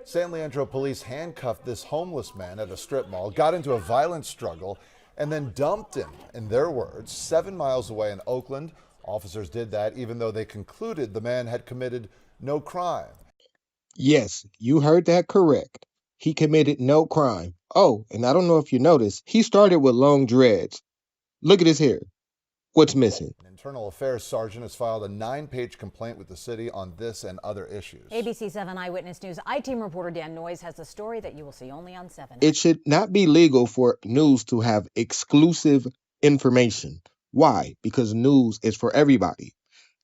San Leandro police handcuffed this homeless man at a strip mall, got into a violent struggle, and then dumped him, in their words, 7 miles away in Oakland. Officers did that even though they concluded the man had committed no crime. Yes, you heard that correct. He committed no crime. Oh, and I don't know if you noticed, he started with long dreads. Look at his hair. What's missing? An internal affairs sergeant has filed a 9-page complaint with the city on this and other issues. ABC 7 Eyewitness News I-Team reporter Dan Noyes has the story that you will see only on 7. It should not be legal for news to have exclusive information. Why? Because news is for everybody.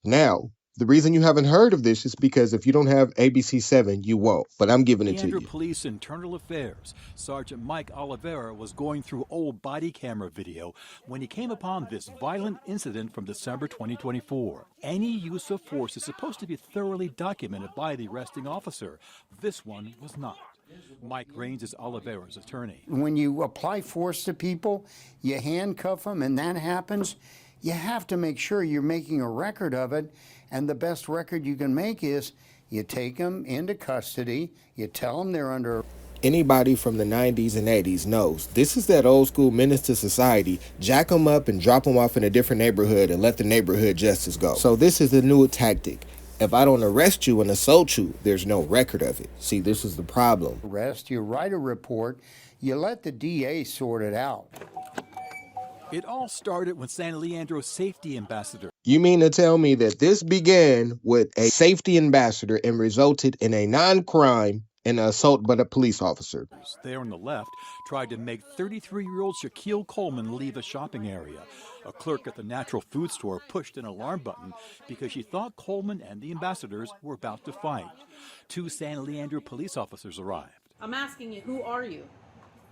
Now, the reason you haven't heard of this is because if you don't have ABC 7, you won't. But I'm giving it to Leandro you. Police Internal Affairs Sergeant Mike Oliveira was going through old body camera video when he came upon this violent incident from December 2024. Any use of force is supposed to be thoroughly documented by the arresting officer. This one was not. Mike Raines is Oliveira's attorney. When you apply force to people, you handcuff them, and that happens, you have to make sure you're making a record of it. And the best record you can make is you take them into custody, you tell them they're under. Anybody from the 90s and 80s knows this is that old school menace to society. Jack them up and drop them off in a different neighborhood and let the neighborhood justice go. So this is the new tactic. If I don't arrest you and assault you, there's no record of it. See, this is the problem. Arrest, you write a report, you let the DA sort it out. It all started when San Leandro's safety ambassador. You mean to tell me that this began with a safety ambassador and resulted in a non-crime and an assault by a police officer? There on the left tried to make 33-year-old Shaquille Coleman leave a shopping area. A clerk at the natural food store pushed an alarm button because she thought Coleman and the ambassadors were about to fight. 2 San Leandro police officers arrived. I'm asking you, who are you?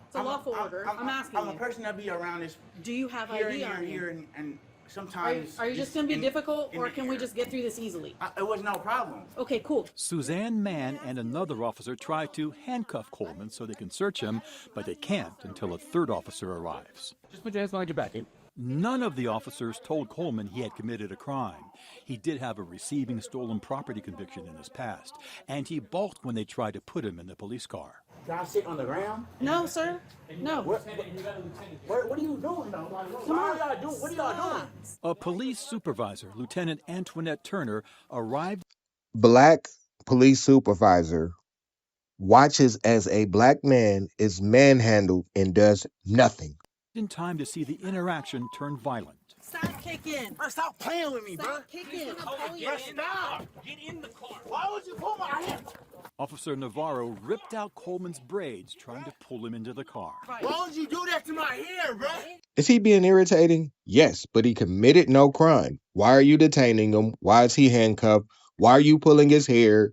It's a lawful order. I'm asking you. I'm a person that be around this. Do you have here ID and on you? and sometimes. Are you just going to be difficult, or can we just get through this easily? It was no problem. Okay, cool. Suzanne Mann and another officer try to handcuff Coleman so they can search him, but they can't until a third officer arrives. Just put your hands behind your back. None of the officers told Coleman he had committed a crime. He did have a receiving stolen property conviction in his past, and he balked when they tried to put him in the police car. Can I sit on the ground? No, sir. No. What are you doing though? Come on. What are y'all doing? A police supervisor, Lieutenant Antoinette Turner, arrived. Black police supervisor watches as a black man is manhandled and does nothing. In time to see the interaction turn violent. Stop kicking. Bro, stop playing with me, bro. Stop kicking. Bro, stop. Get in the car. Why would you pull my hand? Officer Navarro ripped out Coleman's braids, trying to pull him into the car. Why would you do that to my hair, bro? Is he being irritating? Yes, but he committed no crime. Why are you detaining him? Why is he handcuffed? Why are you pulling his hair?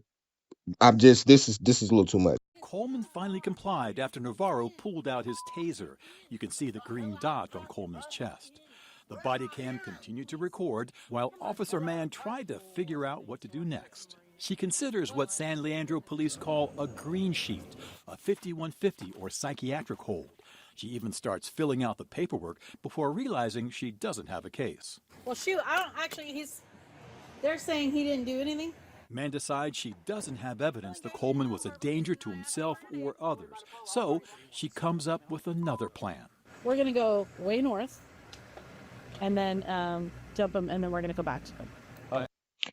This is a little too much. Coleman finally complied after Navarro pulled out his taser. You can see the green dot on Coleman's chest. The body cam continued to record while Officer Mann tried to figure out what to do next. She considers what San Leandro police call a green sheet, a 5150 or psychiatric hold. She even starts filling out the paperwork before realizing she doesn't have a case. Well, shoot, I don't actually, they're saying he didn't do anything. Mann decides she doesn't have evidence that Coleman was a danger to himself or others. So she comes up with another plan. We're going to go way north and then dump him, and then we're going to go back to him.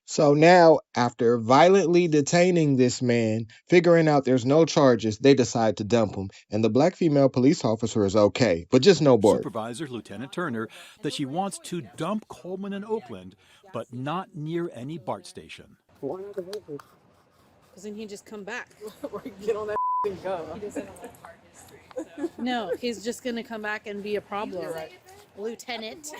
So now, after violently detaining this man, figuring out there's no charges, they decide to dump him. And the black female police officer is okay, but just no board. Supervisor Lieutenant Turner that she wants to dump Coleman in Oakland, but not near any BART station. Why not the Oakland? Because then he'd just come back. Or get on that and go. He doesn't want to park his street. No, he's just going to come back and be a problem. Lieutenant.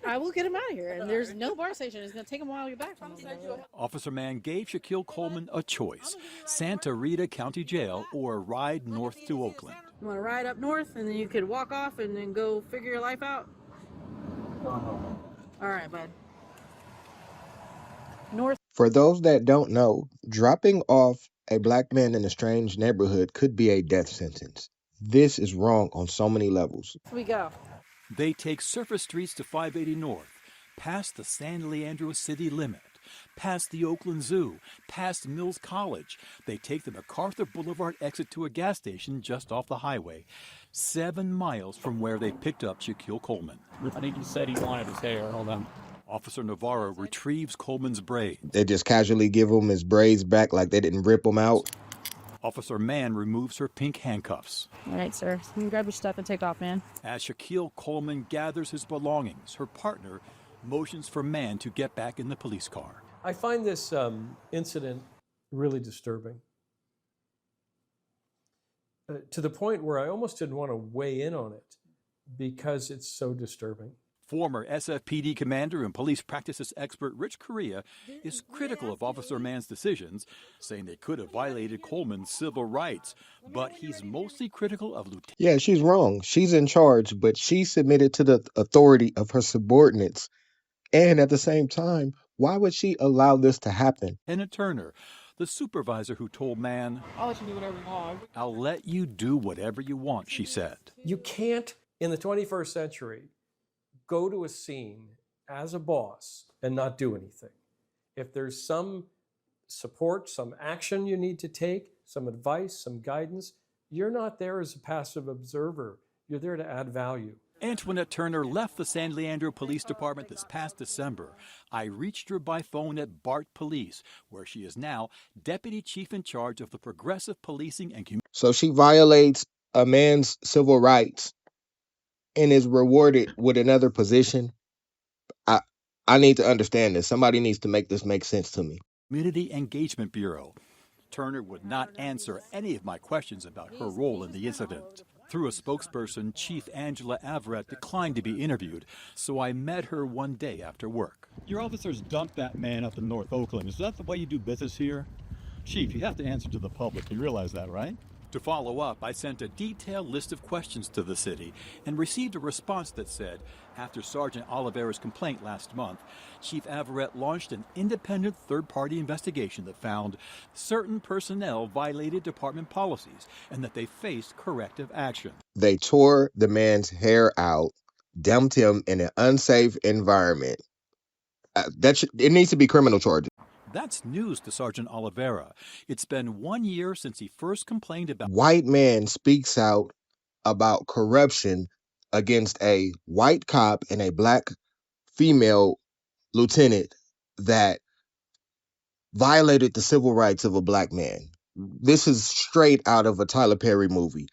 I will get him out of here, and there's no bar station. It's going to take him a while to get back from him. Officer Mann gave Shaquille Coleman a choice: Santa Rita County Jail or a ride north to Oakland. You want to ride up north, and then you could walk off and then go figure your life out? All right, bud. North. For those that don't know, dropping off a black man in a strange neighborhood could be a death sentence. This is wrong on so many levels. We go. They take surface streets to 580 North, past the San Leandro city limit, past the Oakland Zoo, past Mills College. They take the MacArthur Boulevard exit to a gas station just off the highway, 7 miles from where they picked up Shaquille Coleman. I think he said he wanted his hair. Hold on. Officer Navarro retrieves Coleman's braids. They just casually give him his braids back like they didn't rip them out. Officer Mann removes her pink handcuffs. All right, sir. You can grab your stuff and take off, man. As Shaquille Coleman gathers his belongings, her partner motions for Mann to get back in the police car. I find this incident really disturbing. To the point where I almost didn't want to weigh in on it because it's so disturbing. Former SFPD commander and police practices expert Rich Correa is critical of Officer Mann's decisions, saying they could have violated Coleman's civil rights. But he's mostly critical of Lieutenant. Yeah, she's wrong. She's in charge, but she submitted to the authority of her subordinates. And at the same time, why would she allow this to happen? Turner, the supervisor who told Mann, I'll let you do whatever you want. "I'll let you do whatever you want," she said. You can't, in the 21st century, go to a scene as a boss and not do anything. If there's some support, some action you need to take, some advice, some guidance, you're not there as a passive observer. You're there to add value. Antoinette Turner left the San Leandro Police Department this past December. I reached her by phone at BART Police, where she is now Deputy Chief in charge of the Progressive Policing and Community. So she violates a man's civil rights and is rewarded with another position. I need to understand this. Somebody needs to make this make sense to me. Community Engagement Bureau. Turner would not answer any of my questions about her role in the incident. Through a spokesperson, Chief Angela Averett declined to be interviewed, so I met her one day after work. Your officers dumped that man up in North Oakland. Is that the way you do business here? Chief, you have to answer to the public. You realize that, right? To follow up, I sent a detailed list of questions to the city and received a response that said, after Sergeant Oliveira's complaint last month, Chief Averett launched an independent third-party investigation that found certain personnel violated department policies and that they faced corrective action. They tore the man's hair out, dumped him in an unsafe environment. It needs to be criminal charges. That's news to Sergeant Oliveira. It's been 1 year since he first complained about. White man speaks out about corruption against a white cop and a black female lieutenant that violated the civil rights of a black man. This is straight out of a Tyler Perry movie.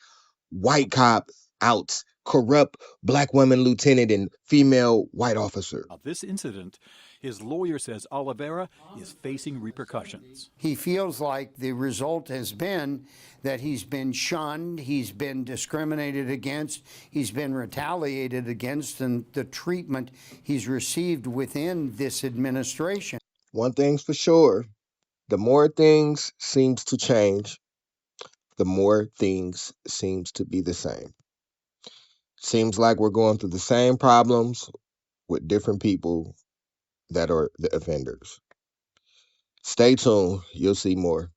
White cop outs corrupt black woman lieutenant and female white officer. This incident, his lawyer says Oliveira is facing repercussions. He feels like the result has been that he's been shunned, he's been discriminated against, he's been retaliated against, and the treatment he's received within this administration. One thing's for sure, the more things seems to change, the more things seems to be the same. Seems like we're going through the same problems with different people that are the offenders. Stay tuned. You'll see more.